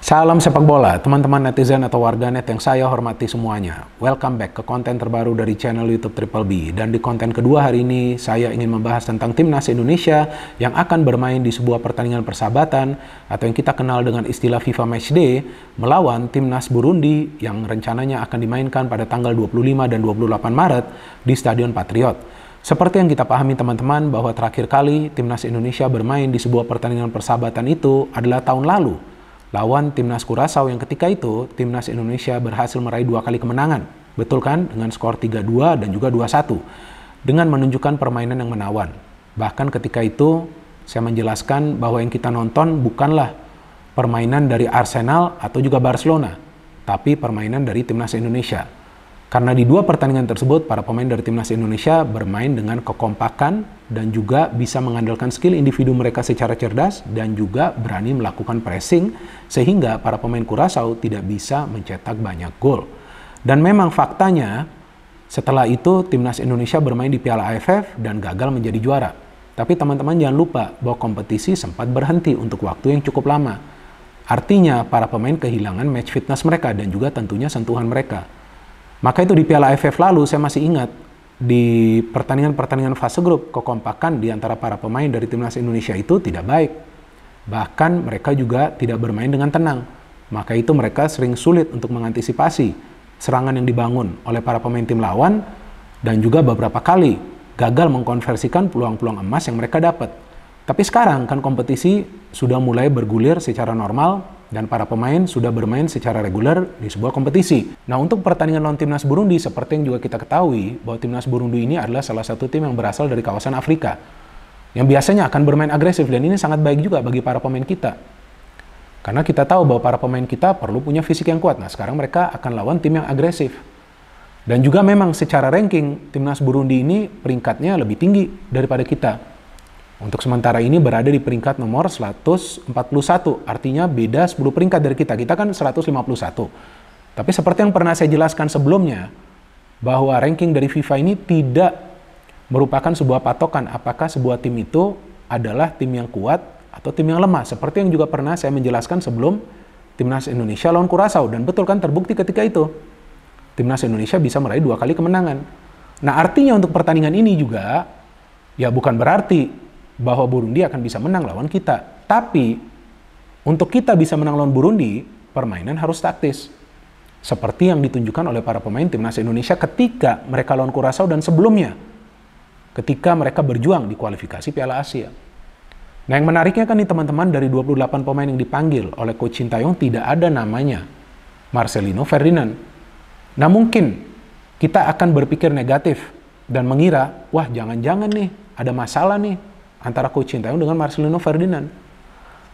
Salam sepak bola, teman-teman netizen atau warganet yang saya hormati semuanya. Welcome back ke konten terbaru dari channel YouTube Triple B. Dan di konten kedua hari ini, saya ingin membahas tentang timnas Indonesia yang akan bermain di sebuah pertandingan persahabatan atau yang kita kenal dengan istilah FIFA Matchday melawan timnas Burundi yang rencananya akan dimainkan pada tanggal 25 dan 28 Maret di Stadion Patriot. Seperti yang kita pahami teman-teman bahwa terakhir kali timnas Indonesia bermain di sebuah pertandingan persahabatan itu adalah tahun lalu lawan timnas Curaçao yang ketika itu timnas Indonesia berhasil meraih 2 kali kemenangan. Betul kan? Dengan skor 3-2 dan juga 2-1. Dengan menunjukkan permainan yang menawan. Bahkan ketika itu saya menjelaskan bahwa yang kita nonton bukanlah permainan dari Arsenal atau juga Barcelona, tapi permainan dari timnas Indonesia. Karena di dua pertandingan tersebut, para pemain dari timnas Indonesia bermain dengan kekompakan dan juga bisa mengandalkan skill individu mereka secara cerdas dan juga berani melakukan pressing sehingga para pemain Curaçao tidak bisa mencetak banyak gol. Dan memang faktanya setelah itu timnas Indonesia bermain di Piala AFF dan gagal menjadi juara. Tapi teman-teman jangan lupa bahwa kompetisi sempat berhenti untuk waktu yang cukup lama. Artinya para pemain kehilangan match fitness mereka dan juga tentunya sentuhan mereka. Maka itu di Piala AFF lalu saya masih ingat di pertandingan-pertandingan fase grup kekompakan di antara para pemain dari timnas Indonesia itu tidak baik. Bahkan mereka juga tidak bermain dengan tenang. Maka itu mereka sering sulit untuk mengantisipasi serangan yang dibangun oleh para pemain tim lawan dan juga beberapa kali gagal mengkonversikan peluang-peluang emas yang mereka dapat. Tapi sekarang kan kompetisi sudah mulai bergulir secara normal dan para pemain sudah bermain secara reguler di sebuah kompetisi. Nah, untuk pertandingan lawan timnas Burundi, seperti yang juga kita ketahui bahwa timnas Burundi ini adalah salah satu tim yang berasal dari kawasan Afrika yang biasanya akan bermain agresif dan ini sangat baik juga bagi para pemain kita. Karena kita tahu bahwa para pemain kita perlu punya fisik yang kuat. Nah, sekarang mereka akan lawan tim yang agresif. Dan juga memang secara ranking timnas Burundi ini peringkatnya lebih tinggi daripada kita. Untuk sementara ini berada di peringkat nomor 141, artinya beda 10 peringkat dari kita. Kita kan 151. Tapi seperti yang pernah saya jelaskan sebelumnya, bahwa ranking dari FIFA ini tidak merupakan sebuah patokan apakah sebuah tim itu adalah tim yang kuat atau tim yang lemah. Seperti yang juga pernah saya menjelaskan sebelum timnas Indonesia lawan Curaçao. Dan betul kan terbukti ketika itu. Timnas Indonesia bisa meraih 2 kali kemenangan. Nah, artinya untuk pertandingan ini juga, ya bukan berarti bahwa Burundi akan bisa menang lawan kita. Tapi, untuk kita bisa menang lawan Burundi, permainan harus taktis. Seperti yang ditunjukkan oleh para pemain timnas Indonesia ketika mereka lawan Curaçao dan sebelumnya. Ketika mereka berjuang di kualifikasi Piala Asia. Nah, yang menariknya kan nih teman-teman, dari 28 pemain yang dipanggil oleh Coach Sintayong tidak ada namanya Marcelino Ferdinand. Nah, mungkin kita akan berpikir negatif dan mengira, wah jangan-jangan nih ada masalah nih antara Coach Sintayong dengan Marcelino Ferdinand.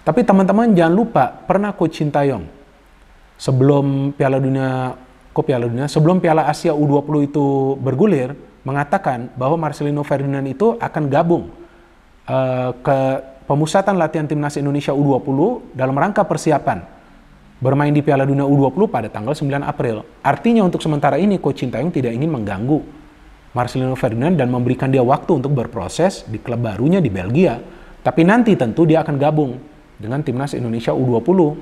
Tapi teman-teman jangan lupa, pernah Coach Sintayong sebelum Piala Dunia, sebelum Piala Asia U20 itu bergulir, mengatakan bahwa Marcelino Ferdinand itu akan gabung ke pemusatan latihan timnas Indonesia U20 dalam rangka persiapan bermain di Piala Dunia U20 pada tanggal 9 April. Artinya untuk sementara ini Coach Sintayong tidak ingin mengganggu Marcelino Ferdinand dan memberikan dia waktu untuk berproses di klub barunya di Belgia. Tapi nanti tentu dia akan gabung dengan timnas Indonesia U20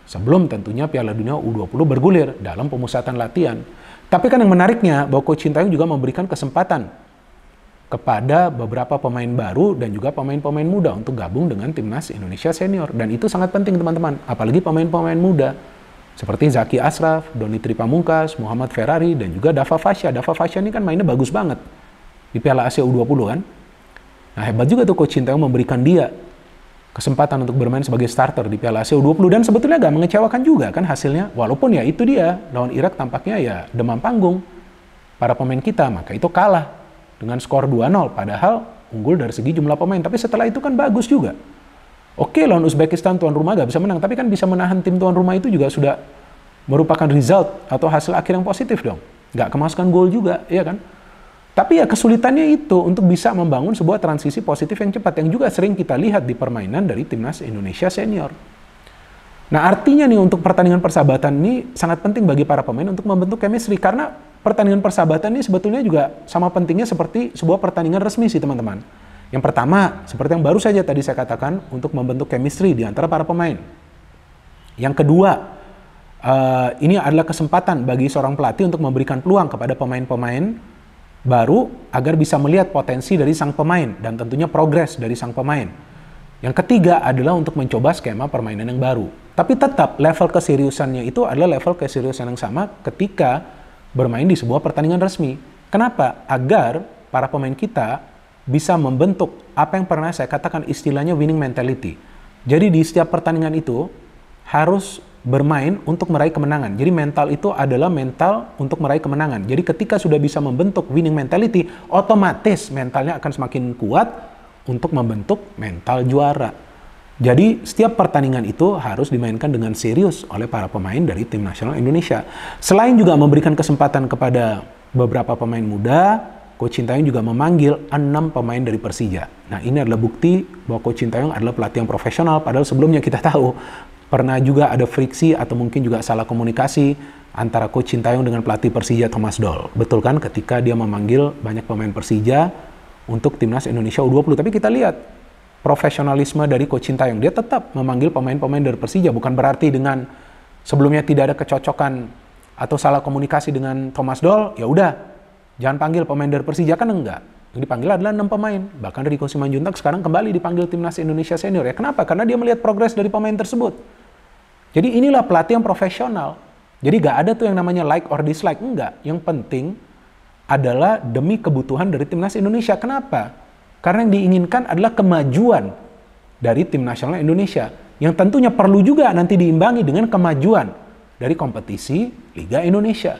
sebelum tentunya Piala Dunia U20 bergulir dalam pemusatan latihan. Tapi kan yang menariknya bahwa Coach Sintayong juga memberikan kesempatan kepada beberapa pemain baru dan juga pemain-pemain muda untuk gabung dengan timnas Indonesia senior. Dan itu sangat penting teman-teman, apalagi pemain-pemain muda seperti Zaki Ashraf, Doni Tripamungkas, Muhammad Ferrari, dan juga Dava Fasya. Dava Fasya ini kan mainnya bagus banget di Piala Asia U20 kan. Nah, hebat juga tuh Coach Sintayong memberikan dia kesempatan untuk bermain sebagai starter di Piala Asia U20. Dan sebetulnya gak mengecewakan juga kan hasilnya. Walaupun ya itu dia, lawan Irak tampaknya ya demam panggung para pemain kita. Maka itu kalah dengan skor 2-0. Padahal unggul dari segi jumlah pemain. Tapi setelah itu kan bagus juga. Oke, lawan Uzbekistan tuan rumah gak bisa menang, tapi kan bisa menahan tim tuan rumah itu juga sudah merupakan result atau hasil akhir yang positif dong. Gak kemasukan gol juga, ya kan? Tapi ya kesulitannya itu untuk bisa membangun sebuah transisi positif yang cepat, yang juga sering kita lihat di permainan dari timnas Indonesia senior. Nah, artinya nih untuk pertandingan persahabatan ini sangat penting bagi para pemain untuk membentuk chemistry, karena pertandingan persahabatan ini sebetulnya juga sama pentingnya seperti sebuah pertandingan resmi sih teman-teman. Yang pertama, seperti yang baru saja tadi saya katakan, untuk membentuk chemistry di antara para pemain. Yang kedua, ini adalah kesempatan bagi seorang pelatih untuk memberikan peluang kepada pemain-pemain baru agar bisa melihat potensi dari sang pemain dan tentunya progres dari sang pemain. Yang ketiga adalah untuk mencoba skema permainan yang baru. Tapi tetap level keseriusannya itu adalah level keseriusan yang sama ketika bermain di sebuah pertandingan resmi. Kenapa? Agar para pemain kita bisa membentuk apa yang pernah saya katakan istilahnya winning mentality. Jadi di setiap pertandingan itu harus bermain untuk meraih kemenangan. Jadi mental itu adalah mental untuk meraih kemenangan. Jadi ketika sudah bisa membentuk winning mentality, otomatis mentalnya akan semakin kuat untuk membentuk mental juara. Jadi setiap pertandingan itu harus dimainkan dengan serius oleh para pemain dari tim nasional Indonesia. Selain juga memberikan kesempatan kepada beberapa pemain muda, Coach Sintayong juga memanggil 6 pemain dari Persija. Nah, ini adalah bukti bahwa Coach Sintayong adalah pelatih yang profesional, padahal sebelumnya kita tahu pernah juga ada friksi atau mungkin juga salah komunikasi antara Coach Sintayong dengan pelatih Persija Thomas Doll. Betul kan, ketika dia memanggil banyak pemain Persija untuk Timnas Indonesia U20. Tapi kita lihat profesionalisme dari Coach Sintayong. Dia tetap memanggil pemain-pemain dari Persija, bukan berarti dengan sebelumnya tidak ada kecocokan atau salah komunikasi dengan Thomas Doll, ya udah jangan panggil pemain dari Persija, kan enggak. Yang dipanggil adalah 6 pemain. Bahkan Rico Simanjuntak sekarang kembali dipanggil Timnas Indonesia Senior. Ya kenapa? Karena dia melihat progres dari pemain tersebut. Jadi inilah pelatih yang profesional. Jadi gak ada tuh yang namanya like or dislike. Enggak. Yang penting adalah demi kebutuhan dari Timnas Indonesia. Kenapa? Karena yang diinginkan adalah kemajuan dari Tim Nasional Indonesia. Yang tentunya perlu juga nanti diimbangi dengan kemajuan dari kompetisi Liga Indonesia.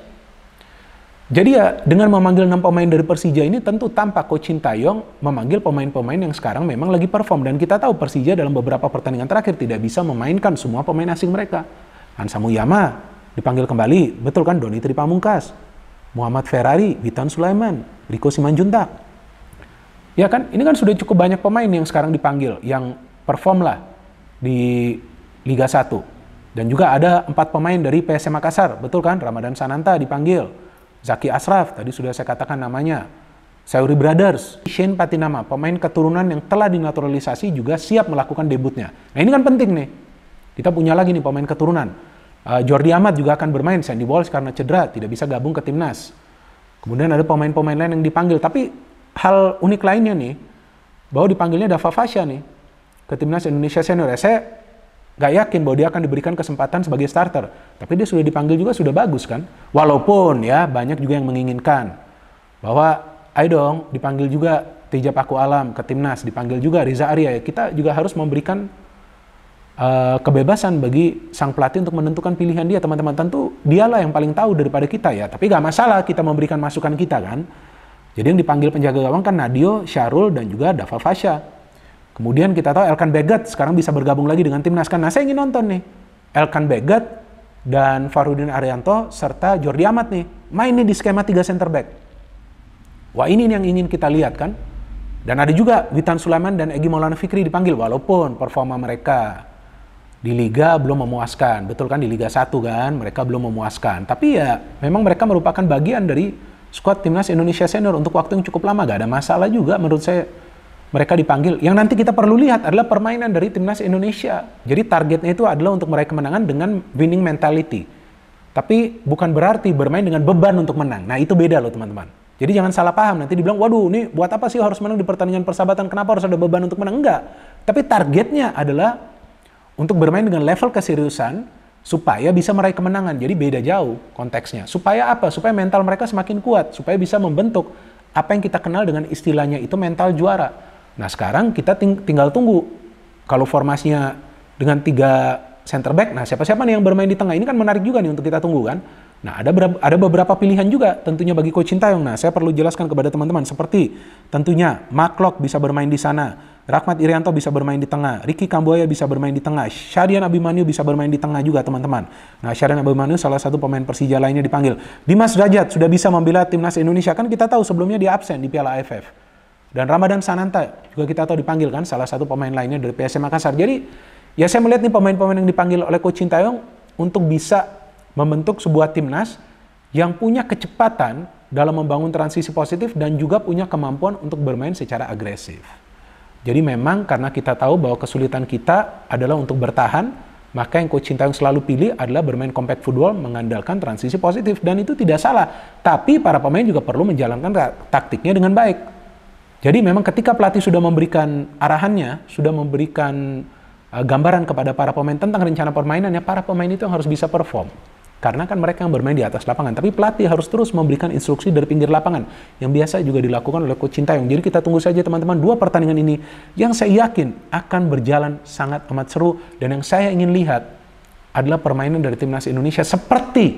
Jadi ya dengan memanggil 6 pemain dari Persija ini tentu tampak Coach Sintayong memanggil pemain-pemain yang sekarang memang lagi perform. Dan kita tahu Persija dalam beberapa pertandingan terakhir tidak bisa memainkan semua pemain asing mereka. Hansa Muyama dipanggil kembali, betul kan, Doni Tripamungkas, Muhammad Ferrari, Witan Sulaiman, Rico Simanjuntak. Ya kan, ini kan sudah cukup banyak pemain yang sekarang dipanggil, yang perform lah di Liga 1. Dan juga ada 4 pemain dari PSM Makassar, betul kan, Ramadan Sananta dipanggil. Zaki Ashraf, tadi sudah saya katakan namanya. Sayuri Brothers, Shane Patinama, pemain keturunan yang telah dinaturalisasi juga siap melakukan debutnya. Nah ini kan penting nih. Kita punya lagi nih pemain keturunan. Jordi Amat juga akan bermain, Sandy Walsh karena cedera, tidak bisa gabung ke timnas. Kemudian ada pemain-pemain lain yang dipanggil. Tapi hal unik lainnya nih, bahwa dipanggilnya Dava Fasya nih, ke Timnas Indonesia Senior. Saya gak yakin bahwa dia akan diberikan kesempatan sebagai starter. Tapi dia sudah dipanggil juga, sudah bagus kan. Walaupun ya banyak juga yang menginginkan bahwa ayo dong dipanggil juga Teja Paku Alam ke timnas, dipanggil juga Riza Arya. Kita juga harus memberikan kebebasan bagi sang pelatih untuk menentukan pilihan dia, teman-teman. Tentu dialah yang paling tahu daripada kita ya. Tapi gak masalah kita memberikan masukan kita kan. Jadi yang dipanggil penjaga gawang kan Nadio, Syarul, dan juga Dava Fasya. Kemudian kita tahu Elkan Begat sekarang bisa bergabung lagi dengan timnas kan. Nah saya ingin nonton nih Elkan Begat dan Farudin Arianto serta Jordi Amat nih main nih di skema 3 center back. Wah ini yang ingin kita lihat kan. Dan ada juga Witan Sulaiman dan Egy Maulana Fikri dipanggil walaupun performa mereka di Liga belum memuaskan. Betul kan, di Liga 1 kan mereka belum memuaskan. Tapi ya memang mereka merupakan bagian dari skuad Timnas Indonesia Senior untuk waktu yang cukup lama. Gak ada masalah juga menurut saya mereka dipanggil. Yang nanti kita perlu lihat adalah permainan dari Timnas Indonesia. Jadi targetnya itu adalah untuk meraih kemenangan dengan winning mentality. Tapi bukan berarti bermain dengan beban untuk menang. Nah itu beda loh teman-teman. Jadi jangan salah paham. Nanti dibilang, waduh ini buat apa sih harus menang di pertandingan persahabatan? Kenapa harus ada beban untuk menang? Enggak. Tapi targetnya adalah untuk bermain dengan level keseriusan supaya bisa meraih kemenangan. Jadi beda jauh konteksnya. Supaya apa? Supaya mental mereka semakin kuat. Supaya bisa membentuk apa yang kita kenal dengan istilahnya itu mental juara. Nah sekarang kita tinggal tunggu kalau formasinya dengan 3 center back, nah siapa-siapa nih yang bermain di tengah, ini kan menarik juga nih untuk kita tunggu kan. Nah ada beberapa pilihan juga tentunya bagi Coach Sintayong. Nah saya perlu jelaskan kepada teman-teman seperti tentunya Maklok bisa bermain di sana, Rahmat Irianto bisa bermain di tengah, Ricky Kambuaya bisa bermain di tengah, Syahrian Abimanyu bisa bermain di tengah juga teman-teman. Nah Syahrian Abimanyu salah satu pemain Persija lainnya dipanggil. Dimas Derajat sudah bisa membela Timnas Indonesia, kan kita tahu sebelumnya dia absen di Piala AFF. Dan Ramadan Sananta juga kita tahu dipanggil kan, salah satu pemain lainnya dari PSM Makassar. Jadi ya saya melihat nih pemain-pemain yang dipanggil oleh Coach Sintayong untuk bisa membentuk sebuah timnas yang punya kecepatan dalam membangun transisi positif dan juga punya kemampuan untuk bermain secara agresif. Jadi memang karena kita tahu bahwa kesulitan kita adalah untuk bertahan, Maka yang Coach Sintayong selalu pilih adalah bermain compact football, mengandalkan transisi positif, dan itu tidak salah. Tapi para pemain juga perlu menjalankan taktiknya dengan baik. Jadi memang ketika pelatih sudah memberikan arahannya, sudah memberikan gambaran kepada para pemain tentang rencana permainannya, para pemain itu yang harus bisa perform. Karena kan mereka yang bermain di atas lapangan. Tapi pelatih harus terus memberikan instruksi dari pinggir lapangan. Yang biasa juga dilakukan oleh Coach Sintayong. Jadi kita tunggu saja teman-teman 2 pertandingan ini yang saya yakin akan berjalan sangat amat seru. Dan yang saya ingin lihat adalah permainan dari Timnas Indonesia seperti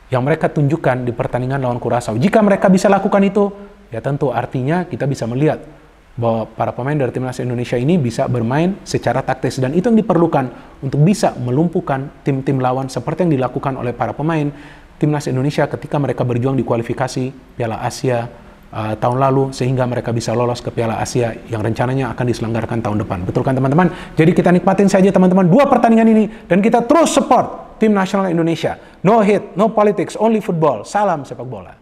yang mereka tunjukkan di pertandingan lawan Curaçao. Jika mereka bisa lakukan itu, ya tentu artinya kita bisa melihat bahwa para pemain dari Timnas Indonesia ini bisa bermain secara taktis, dan itu yang diperlukan untuk bisa melumpuhkan tim-tim lawan seperti yang dilakukan oleh para pemain Timnas Indonesia ketika mereka berjuang di kualifikasi Piala Asia tahun lalu, sehingga mereka bisa lolos ke Piala Asia yang rencananya akan diselenggarakan tahun depan. Betul kan teman-teman? Jadi kita nikmatin saja teman-teman 2 pertandingan ini, dan kita terus support tim nasional Indonesia. No hate, no politics, only football. Salam sepak bola.